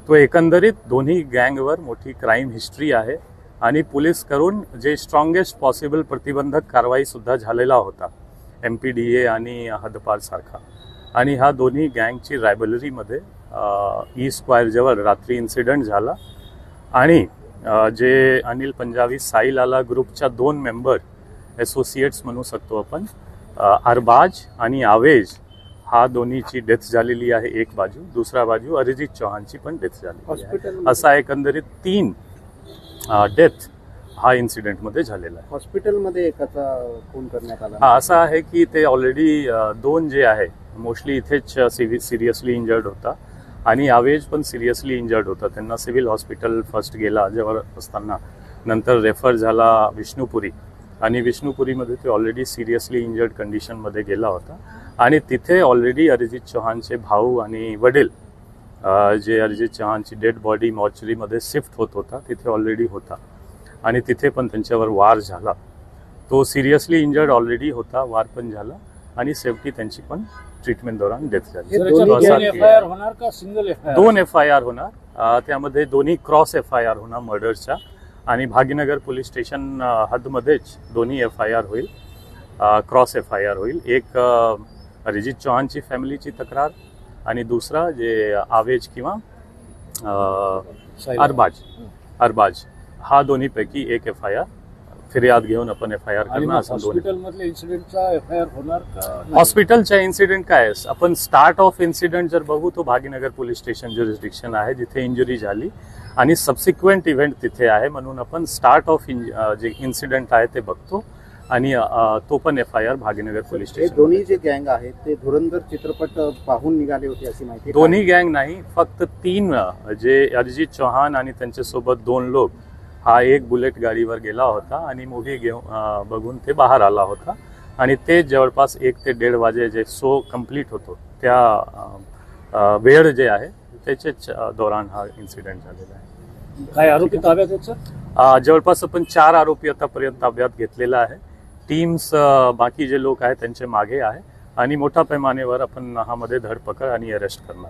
तो एकंदरीत दोन्ही गँगवर मोठी क्राईम हिस्ट्री आहे आणि पोलीस करून जे स्ट्रॉंगेस्ट पॉसिबल प्रतिबंधक कारवाई सुद्धा झालेला होता MPDA आणि हद्दपार सारखा. आणि ह्या दोन्ही गँगची रायबलरीमध्ये E² जवळ रात्री इन्सिडेंट झाला आणि जे अनिल पंजाबी साहिल आला ग्रुपच्या 2 मेंबर असोसिएट्स म्हणू शकतो आपण, अरबाज आणि आवेज, हा दोन्हीची डेथ झालेली आहे एक बाजू. दुसरा बाजू अरिजित चौहानची पण डेथ झालेली आहे. असा एकंदरीत 3 डेथ हा इन्सिडेंटमध्ये झालेला आहे. हॉस्पिटलमध्ये एकाचा खून करण्यात आला. हा असं आहे की ते ऑलरेडी 2 जे आहे मोस्टली इथेच सिरियसली इंजर्ड होता आणि आवेज पण सिरियसली इंजर्ड होता. त्यांना सिव्हिल हॉस्पिटल फर्स्ट गेला जवळ असताना, नंतर रेफर झाला विष्णुपुरी आणि विष्णुपुरीमध्ये ते ऑलरेडी सिरियसली इंजर्ड कंडिशनमध्ये गेला होता. आणि तिथे ऑलरेडी अरिजित चौहानचे भाऊ आणि वडील जे अरिजित चौहानची डेड बॉडी मॉर्चरीमध्ये शिफ्ट होत होता तिथे ऑलरेडी होता आणि तिथे पण त्यांच्यावर वार झाला. तो सिरियसली इंजर्ड ऑलरेडी होता, वार पण झाला आणि शेवटी त्यांची पण ट्रीटमेंट दौरान डेथ झाली. 2 FIR होणार, त्यामध्ये दोन्ही क्रॉस FIR होणार मर्डरच्या आणि भाग्यनगर पोलीस स्टेशन हद्दमध्येच दोन्ही FIR होईल, क्रॉस FIR होईल. एक अरिजित चौहानची फॅमिलीची तक्रार आणि दुसरा जे आवेज किंवा अरबाज हा दोन्हीपैकी एक FIR फिर्याद घेऊन आपण FIR करणार. असं हॉस्पिटलमधल्या इन्सिडेंटचा FIR होणार का? हॉस्पिटलच्या इन्सिडेंट काय आहे, आपण स्टार्ट ऑफ इन्सिडेंट जर बघू तो भाग्यनगर पोलीस स्टेशन ज्युरिस्डिक्शन आहे जिथे इंजुरी झाली आणि सबसिक्वेंट इव्हेंट तिथे आहे, म्हणून आपण स्टार्ट ऑफ जे इन्सिडेंट आहे ते बघतो आणि तो पण FIR भाग्यनगर पोलीस स्टेशन. दोन्ही जे गँग आहेत ते धुरंधर चित्रपट पाहून निघाले होते अशी माहिती. दोन्ही गँग नाही, फक्त 3 जे अरिजित चौहान आणि त्यांच्यासोबत 2 लोक, हा एक बुलेट गाडीवर गेला होता आणि मूव्ही घेऊन बघून ते बाहेर आला होता आणि ते जवळपास 1 ते 1.5 वाजे जे शो कंप्लीट होतो त्या वेळ जे आहे त्याच्याच दौरान हा इन्सिडेंट झालेला आहे. काय आरोपी ताब्यात आहेत सर? जवळपास आपण 4 आरोपी आतापर्यंत ताब्यात घेतलेला आहे. टीम्स बाकी जे लोक आहेत त्यांचे मागे आहे आणि मोठ्या पैमानेवर आपण ह्यामध्ये धरपकड आणि अरेस्ट करणार.